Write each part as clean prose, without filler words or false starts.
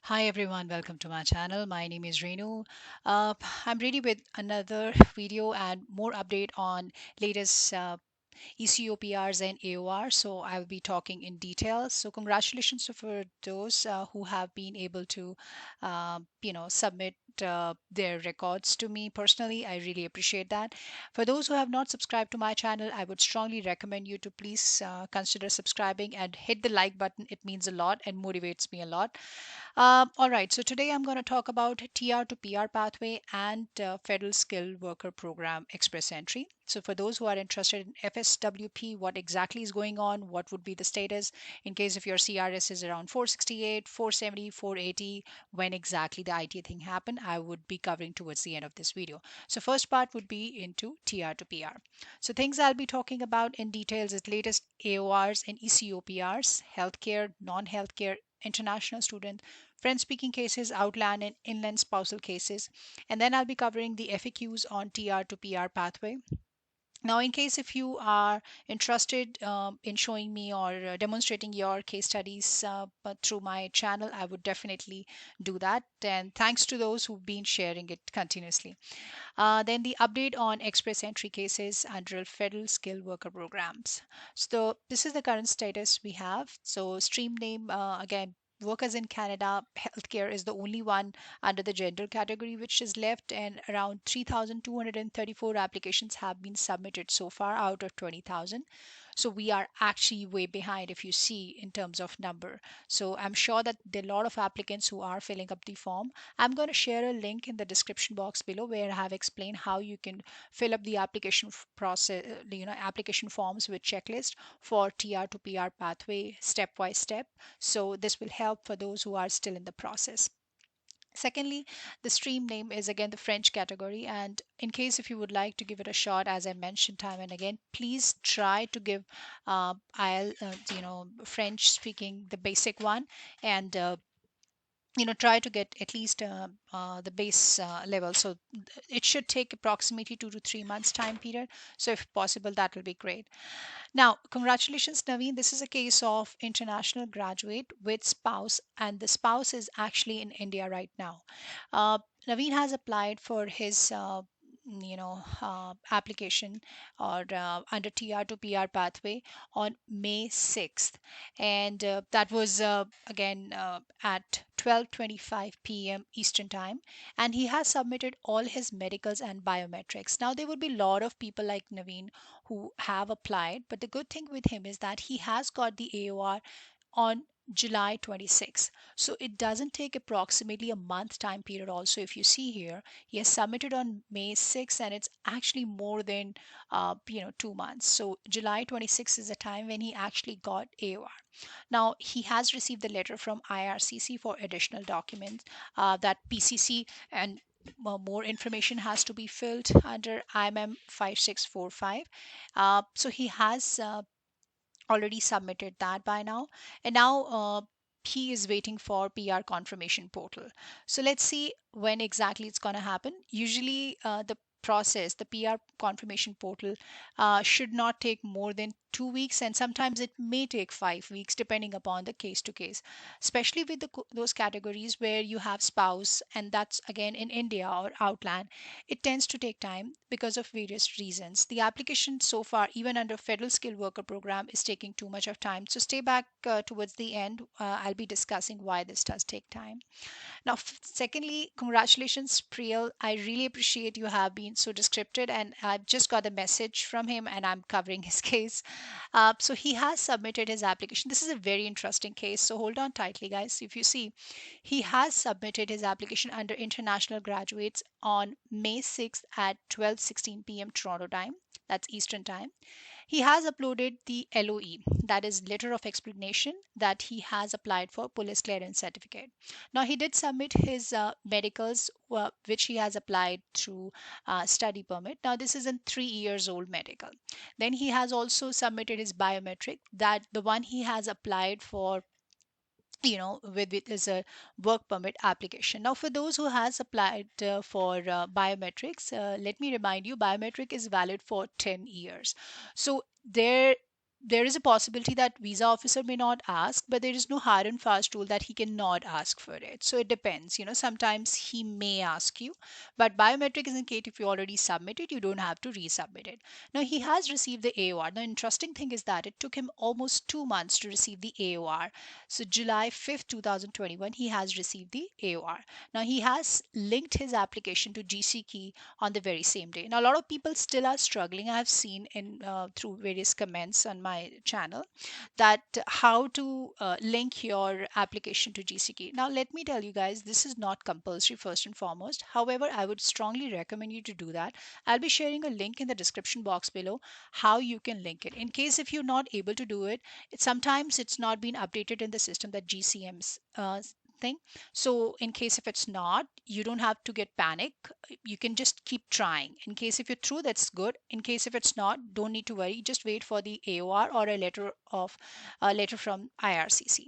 Hi everyone, welcome to my channel. My name is Renu. Uh, I'm ready with another video and more update on latest eCOPRs and AORs. So I'll be talking in detail. So congratulations for those who have been able to, submit their records to me personally. I really appreciate that. For those who have not subscribed to my channel, I would strongly recommend you to please consider subscribing and hit the like button. It means a lot and motivates me a lot. All right, so today I'm going to talk about TR to PR pathway and Federal Skilled Worker Program Express Entry. So, for those who are interested in FSWP, what exactly is going on, what would be the status in case if your CRS is around 468, 470, 480, when exactly the IT thing happened, I would be covering towards the end of this video. So, first part would be into TR to PR. So, things I'll be talking about in details is latest AORs and ECOPRs, healthcare, non healthcare, international student French speaking cases, outland and inland spousal cases. And then I'll be covering the FAQs on TR to PR pathway. Now, in case if you are interested in showing me or demonstrating your case studies but through my channel, I would definitely do that. And thanks to those who've been sharing it continuously. Then the update on express entry cases under federal skilled worker programs. So this is the current status we have. So stream name again. Workers in Canada, healthcare is the only one under the gender category which is left, and around 3,234 applications have been submitted so far out of 20,000. So we are actually way behind if you see in terms of number. So I'm sure that there are a lot of applicants who are filling up the form. I'm going to share a link in the description box below where I have explained how you can fill up the application process, application forms with checklist for TR to PR pathway step by step. So this will help for those who are still in the process. Secondly, the stream name is again the French category. And in case if you would like to give it a shot, as I mentioned time and again, please try to give French speaking the basic one, and try to get at least the base level. So it should take approximately 2 to 3 months time period. So if possible, that will be great. Now, congratulations, Naveen. This is a case of international graduate with spouse, and the spouse is actually in India right now. Naveen has applied for his application or under TR to PR pathway on May 6th, and that was again at 12:25 p.m. Eastern time, and he has submitted all his medicals and biometrics. Now there would be a lot of people like Naveen who have applied, but the good thing with him is that he has got the AOR on July 26. So it doesn't take approximately a month time period. Also, if you see here, he has submitted on May 6, and it's actually more than 2 months. So July 26 is the time when he actually got AOR. Now he has received the letter from IRCC for additional documents that PCC and more information has to be filled under IMM 5645. So he has already submitted that by now, and now he is waiting for PR confirmation portal. So let's see when exactly it's going to happen. Usually the process, the PR confirmation portal should not take more than 2 weeks, and sometimes it may take 5 weeks depending upon the case to case, especially with those categories where you have spouse, and that's again in India or outland. It tends to take time because of various reasons. The application so far, even under federal skilled worker program, is taking too much of time. So stay back towards the end. I'll be discussing why this does take time. Now, secondly, congratulations, Preel. I really appreciate you have been so descriptive, and I've just got a message from him, and I'm covering his case. So he has submitted his application. This is a very interesting case. So hold on tightly, guys. If you see, he has submitted his application under international graduates on May 6th at 12:16 p.m. Toronto time. That's Eastern time. He has uploaded the LOE, that is letter of explanation, that he has applied for police clearance certificate. Now he did submit his medicals, which he has applied through study permit. Now this is a 3 years old medical. Then he has also submitted his biometric, that the one he has applied for, with is a work permit application. Now for those who has applied for biometrics, let me remind you, biometric is valid for 10 years. So there there is a possibility that visa officer may not ask, but there is no hard and fast rule that he cannot ask for it. So it depends. Sometimes he may ask you, but biometric is in case if you already submitted, you don't have to resubmit it. Now he has received the AOR. The interesting thing is that it took him almost 2 months to receive the AOR. So July 5th, 2021, he has received the AOR. Now he has linked his application to GC key on the very same day. Now a lot of people still are struggling. I have seen in through various comments on my channel that how to link your application to GCK. Now let me tell you guys, this is not compulsory first and foremost. However, I would strongly recommend you to do that. I'll be sharing a link in the description box below how you can link it. In case if you're not able to do it, sometimes it's not been updated in the system, that GCM's thing. So in case if it's not, you don't have to get panic. You can just keep trying. In case if you're through, that's good. In case if it's not, don't need to worry. Just wait for the AOR or a letter from IRCC.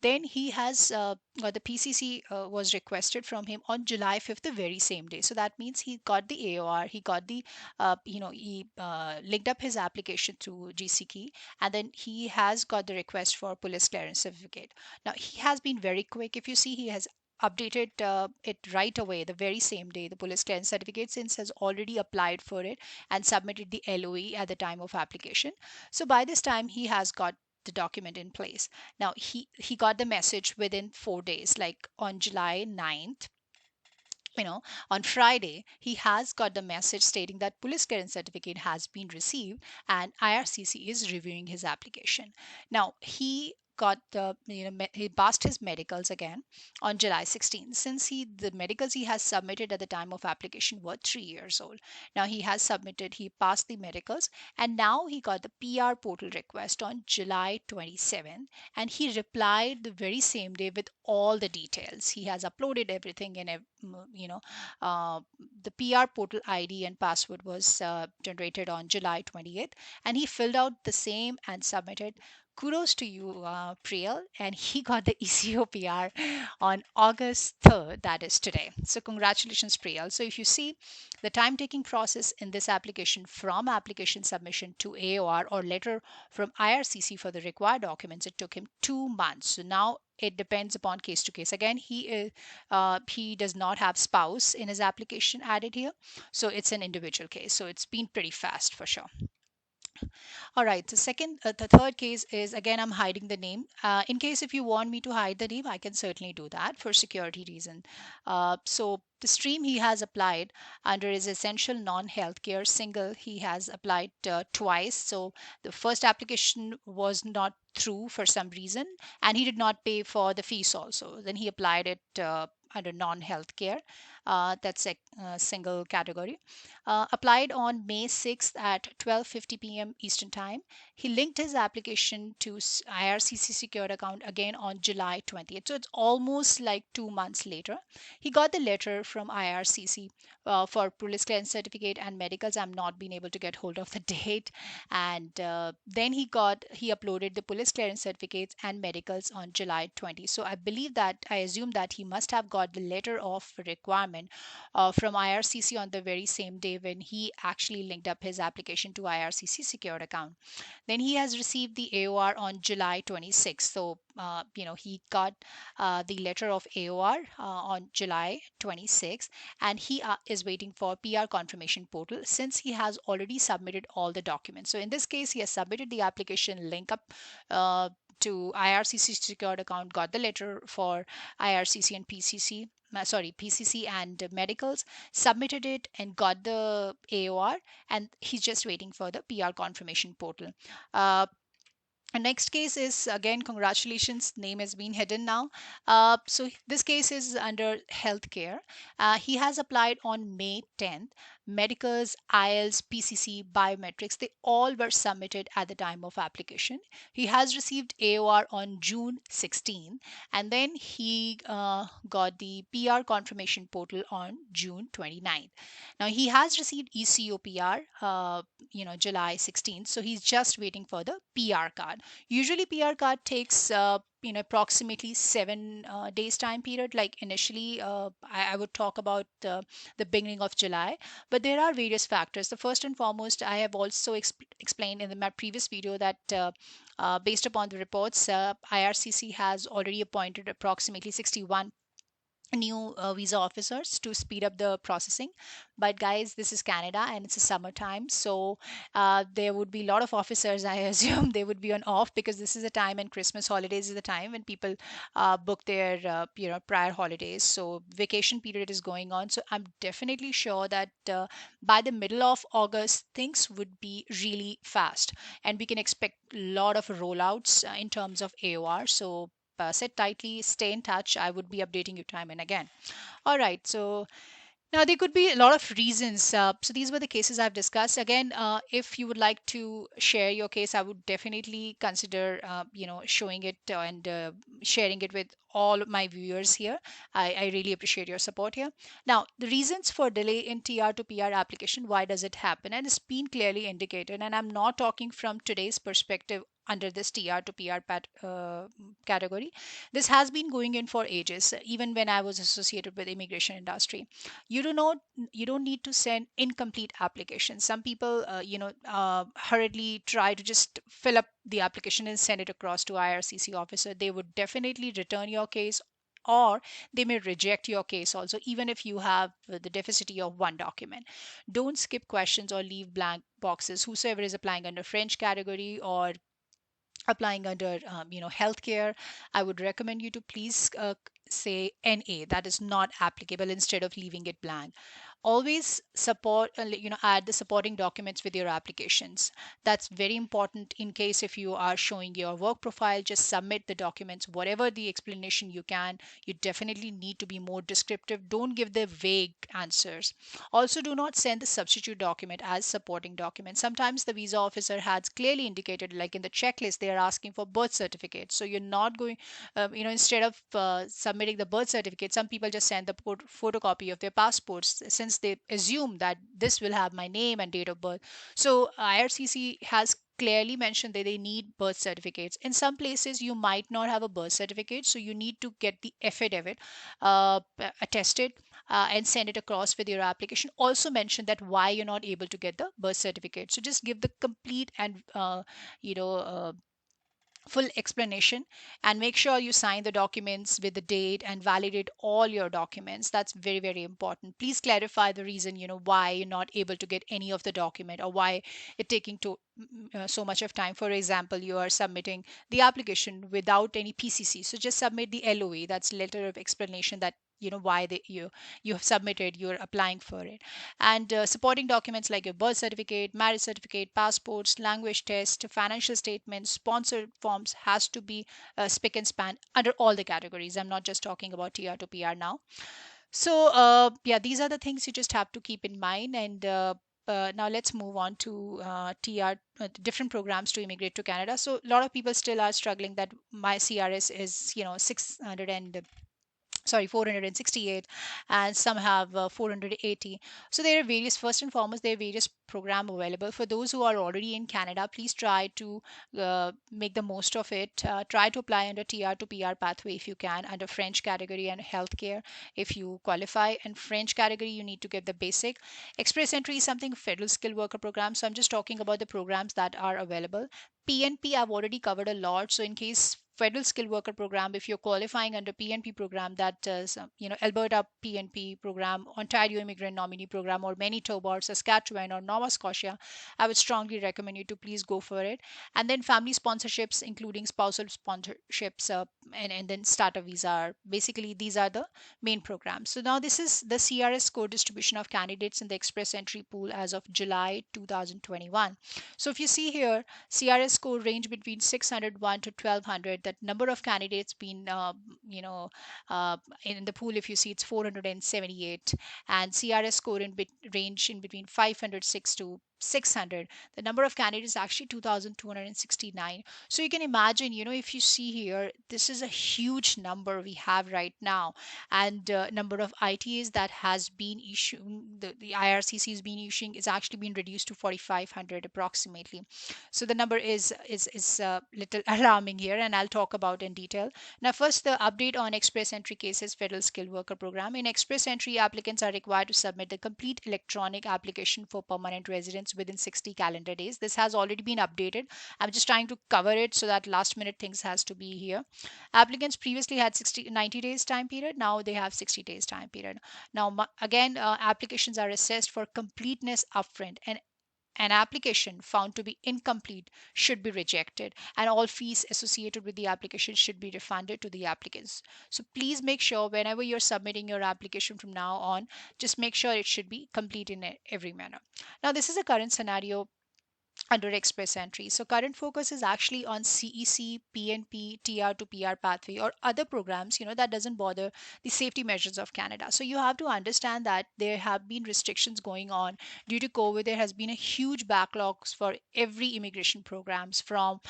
Then he has the PCC was requested from him on July 5th, the very same day. So that means he got the AOR, he got the he linked up his application through GCK, and then he has got the request for police clearance certificate. Now he has been very quick. If you see, he has updated it right away the very same day, the police clearance certificate, since has already applied for it and submitted the LOE at the time of application. So by this time he has got the document in place. Now he got the message within 4 days, like on July 9th. On Friday, he has got the message stating that police clearance certificate has been received and IRCC is reviewing his application. Now, he got he passed his medicals again on July 16th. Since the medicals he has submitted at the time of application were 3 years old. Now he passed the medicals, and now he got the PR portal request on July 27th, and he replied the very same day with all the details. He has uploaded everything in you know uh, the PR portal ID and password was generated on July 28th, and he filled out the same and submitted. Kudos to you, Preel, and he got the ECOPR on August 3rd, that is today. So congratulations, Preel. So if you see the time taking process in this application, from application submission to AOR or letter from IRCC for the required documents, it took him 2 months. So now it depends upon case to case. Again, he does not have spouse in his application added here, so it's an individual case. So it's been pretty fast for sure. All right. The third case is, again, I'm hiding the name. In case if you want me to hide the name, I can certainly do that for security reason. So the stream he has applied under is essential non-healthcare single. He has applied twice. So the first application was not through for some reason, and he did not pay for the fees also. Then he applied it under non-healthcare. That's a single category. Applied on May 6th at 12:50 p.m. Eastern Time. He linked his application to IRCC secured account again on July 20th. So it's almost like 2 months later. He got the letter from IRCC for police clearance certificate and medicals. I'm not being able to get hold of the date. And then he uploaded the police clearance certificates and medicals on July 20. So I assume that he must have got the letter of requirement from IRCC on the very same day when he actually linked up his application to IRCC secured account. Then he has received the AOR on July 26th. So, he got the letter of AOR on July 26th, and he is waiting for PR confirmation portal since he has already submitted all the documents. So, in this case, he has submitted the application link up. To IRCC secured account, got the letter for IRCC and PCC and medicals, submitted it and got the AOR, and he's just waiting for the PR confirmation portal. Uh, Next case is, again, congratulations, name has been hidden now. So this case is under healthcare. He has applied on May 10th. Medicals, IELTS, PCC, biometrics, they all were submitted at the time of application. He has received AOR on June 16th, and then he got the PR confirmation portal on June 29th. Now he has received ECOPR, July 16th, so he's just waiting for the PR card. Usually PR card takes approximately 7 days time period. Like initially, I would talk about the beginning of July, but there are various factors. The first and foremost, I have also explained in my previous video that based upon the reports, IRCC has already appointed approximately 61 new visa officers to speed up the processing. But guys, this is Canada and it's a summertime, so there would be a lot of officers. I assume they would be on off because this is the time, and Christmas holidays is the time when people book their prior holidays. So vacation period is going on. So I'm definitely sure that by the middle of August things would be really fast, and we can expect a lot of rollouts in terms of AOR. So sit tightly, stay in touch. I would be updating you time and again. All right. So now, there could be a lot of reasons. So these were the cases I've discussed. Again, if you would like to share your case, I would definitely consider, showing it and sharing it with all of my viewers here. I really appreciate your support here. Now, the reasons for delay in TR to PR application, why does it happen? And it's been clearly indicated. And I'm not talking from today's perspective under this TR to PR category. This has been going in for ages, even when I was associated with immigration industry. You do not you don't need to send incomplete applications. Some people hurriedly try to just fill up the application and send it across to IRCC officer. They would definitely return your case, or they may reject your case also, even if you have the deficiency of one document. Don't skip questions or leave blank boxes. Whosoever is applying under French category or applying under healthcare, I would recommend you to please say NA, that is not applicable, instead of leaving it blank. Always support add the supporting documents with your applications. That's very important. In case if you are showing your work profile, just submit the documents, whatever the explanation you can. You definitely need to be more descriptive. Don't give the vague answers. Also, do not send the substitute document as supporting document. Sometimes the visa officer has clearly indicated, like in the checklist, they are asking for birth certificate. So you're not going, instead of submitting the birth certificate, some people just send the photocopy of their passports, since they assume that this will have my name and date of birth. So IRCC has clearly mentioned that they need birth certificates. In some places, you might not have a birth certificate, so you need to get the affidavit attested and send it across with your application. Also mention that why you're not able to get the birth certificate. So just give the complete and you know full explanation, and make sure you sign the documents with the date and validate all your documents. That's very, very important. Please clarify the reason, why you're not able to get any of the document, or why it taking so much of time. For example, you are submitting the application without any PCC, so just submit the LOA, that's letter of explanation, that why you have submitted, you're applying for it. And supporting documents like your birth certificate, marriage certificate, passports, language test, financial statements, sponsored forms has to be spick and span under all the categories. I'm not just talking about TR to PR now. So yeah, these are the things you just have to keep in mind. And now let's move on to TR, different programs to immigrate to Canada. So a lot of people still are struggling that my CRS is 600 and 468, and some have 480. So there are various, first and foremost, there are various program available for those who are already in Canada. Please try to make the most of it. Try to apply under TR to PR pathway if you can, under French category and healthcare if you qualify. And French category, you need to get the basic. Express entry is something federal skilled worker program, so I'm just talking about the programs that are available. PNP I've already covered a lot. So in case federal skilled worker program, if you're qualifying under PNP program, that is Alberta PNP program, Ontario immigrant nominee program, or Manitoba or Saskatchewan or Nova Scotia, I would strongly recommend you to please go for it. And then family sponsorships, including spousal sponsorships, and then starter visa, basically these are the main programs. So now this is the CRS score distribution of candidates in the express entry pool as of July 2021. So if you see here, CRS score range between 601 to 1200. That number of candidates been, in the pool, if you see, it's 478. And CRS score range in between 506 to 600. The number of candidates is actually 2,269. So you can imagine, if you see here, this is a huge number we have right now. And number of ITAs that has been issuing, the IRCC has been issuing, is actually been reduced to 4,500 approximately. So the number is little alarming here, and I'll talk about in detail. Now, first, the update on express entry cases federal skilled worker program. In express entry, applicants are required to submit the complete electronic application for permanent residence within 60 calendar days. This has already been updated. I'm just trying to cover it so that last minute things has to be here. Applicants previously had 90 days time period. Now they have 60 days time period. Now, again, applications are assessed for completeness upfront, and an application found to be incomplete should be rejected, and all fees associated with the application should be refunded to the applicants. So please make sure whenever you're submitting your application from now on, just make sure it should be complete in every manner. Now, this is a current scenario under express entry. So current focus is actually on CEC, PNP, TR to PR pathway, or other programs, that doesn't bother the safety measures of Canada. So you have to understand that there have been restrictions going on due to COVID. There has been a huge backlogs for every immigration programs, from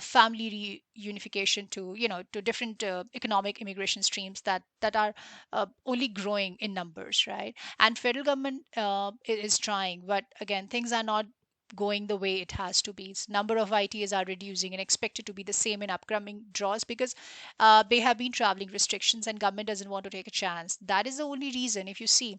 family reunification to, to different economic immigration streams that are only growing in numbers, right? And federal government is trying, but again, things are not going the way it has to be. Number of ITAs are reducing and expected to be the same in upcoming draws, because they have been traveling restrictions and government doesn't want to take a chance. That is the only reason. If you see,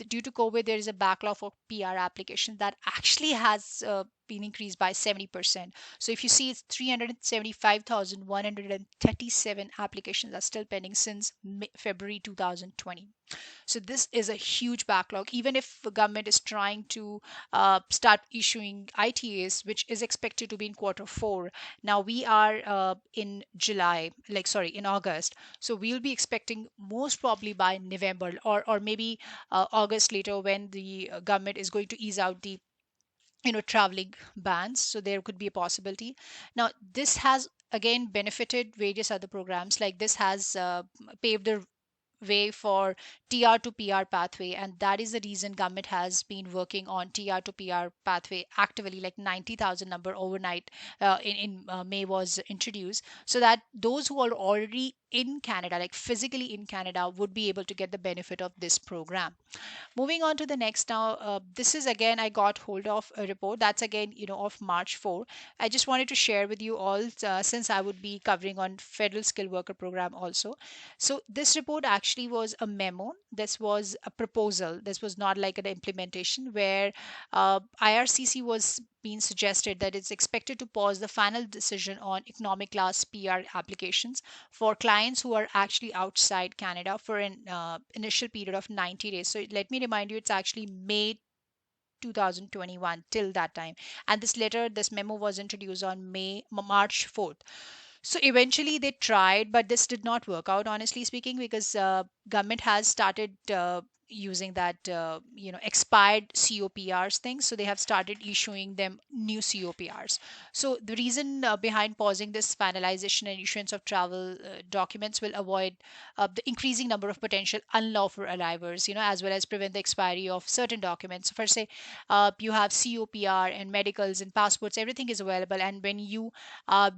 due to COVID, there is a backlog for PR applications that actually has been increased by 70%. So if you see, it's 375,137 applications are still pending since February 2020. So this is a huge backlog. Even if the government is trying to start issuing ITAs, which is expected to be in quarter 4. Now we are in July, like sorry, in August. So we'll be expecting most probably by November, or maybe August later, when the government is going to ease out the traveling bans. So there could be a possibility. Now this has again benefited various other programs. Like this has paved the way for TR to PR pathway, and that is the reason government has been working on TR to PR pathway actively. Like 90,000 number overnight in May was introduced, so that those who are already in Canada, like physically in Canada, would be able to get the benefit of this program. Moving on to the next now, this is again, I got hold of a report that's again, of March 4. I just wanted to share with you all, since I would be covering on federal skilled worker program also. So this report actually was a memo. This was a proposal. This was not like an implementation, where IRCC was being suggested that it's expected to pause the final decision on economic class PR applications for clients who are actually outside Canada for an initial period of 90 days. So let me remind you, it's actually May 2021 till that time. And this memo was introduced on March 4th. So eventually they tried, but this did not work out, honestly speaking, because government has started using that expired COPRs things. So they have started issuing them new COPRs. So the reason behind pausing this finalization and issuance of travel documents will avoid the increasing number of potential unlawful arrivals, as well as prevent the expiry of certain documents. So for say, you have COPR and medicals and passports, everything is available, and when you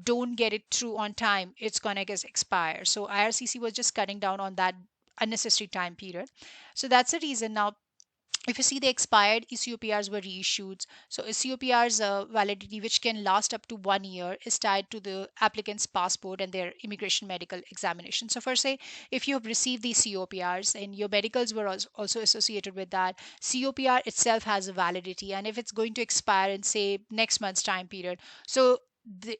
don't get it through on time, it's gonna get expire. So IRCC was just cutting down on that unnecessary time period. So that's the reason. Now if you see, the expired ECOPRs were reissued. So ECOPRs validity, which can last up to 1 year, is tied to the applicant's passport and their immigration medical examination. So for say, if you have received these COPRs and your medicals were also associated with that, COPR itself has a validity, and if it's going to expire in say next month's time period, so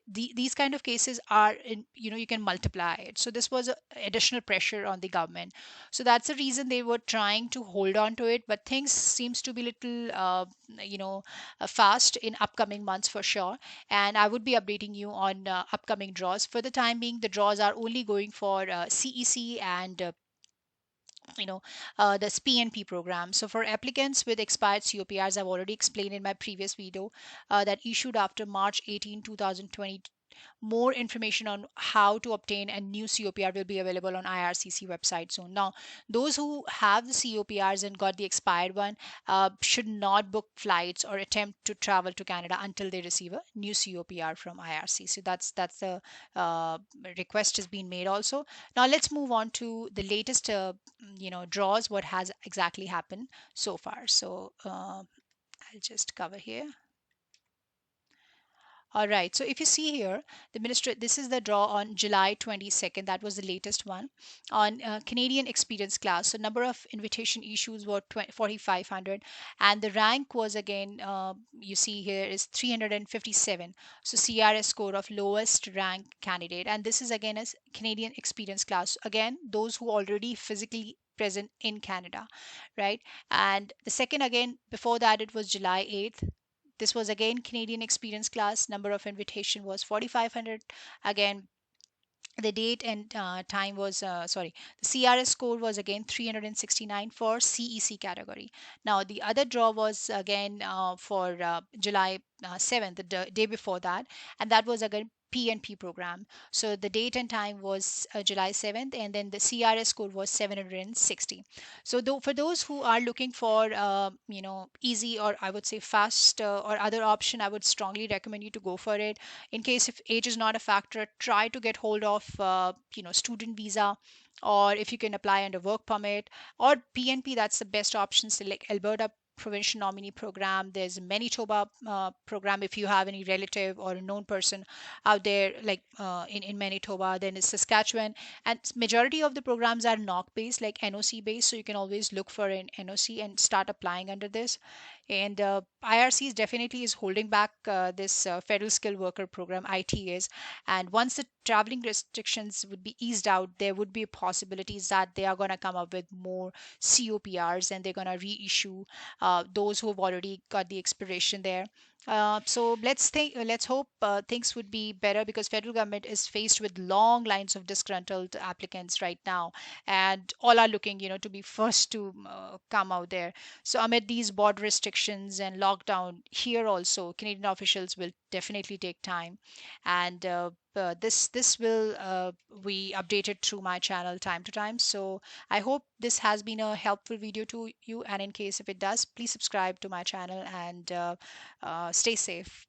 these kind of cases are in, you can multiply it. So this was a additional pressure on the government. So that's the reason they were trying to hold on to it, but things seems to be little fast in upcoming months for sure. And I would be updating you on upcoming draws. For the time being, the draws are only going for CEC and this PNP program. So for applicants with expired COPRs, I've already explained in my previous video, that issued after March 18, 2020, more information on how to obtain a new COPR will be available on IRCC website soon. Now, those who have the COPRs and got the expired one should not book flights or attempt to travel to Canada until they receive a new COPR from IRC. So that's the uh, request has been made also. Now let's move on to the latest draws. What has exactly happened so far? So I'll just cover here. All right. So if you see here, the minister, this is the draw on July 22nd. That was the latest one on Canadian experience class. So number of invitation issues were 4,500, and the rank was again, you see here is 357. So CRS score of lowest rank candidate, and this is again as Canadian experience class. Again, those who already physically present in Canada, right? And the second again before that it was July 8th. This was again Canadian experience class. Number of invitation was 4,500. Again, the date and time was the CRS score was again 369 for CEC category. Now the other draw was again for July 7th, the day before that, and that was again PNP program. So the date and time was July 7th, and then the CRS score was 760. So for those who are looking for easy, or I would say fast, or other option, I would strongly recommend you to go for it. In case if age is not a factor, try to get hold of student visa, or if you can apply under work permit or PNP, that's the best option. Select Alberta provincial nominee program. There's Manitoba program if you have any relative or a known person out there, like in Manitoba. Then it's Saskatchewan, and majority of the programs are NOC based, like NOC based, so you can always look for an NOC and start applying under this. And IRC is definitely is holding back this federal skilled worker program, ITAs. And once the traveling restrictions would be eased out, there would be possibilities that they are going to come up with more COPRs, and they're going to reissue those who have already got the expiration there. So let's hope things would be better, because federal government is faced with long lines of disgruntled applicants right now, and all are looking, to be first to come out there. So amid these border restrictions and lockdown here also, Canadian officials will definitely take time, and this will be updated through my channel time to time. So I hope this has been a helpful video to you, and in case if it does, please subscribe to my channel and stay safe.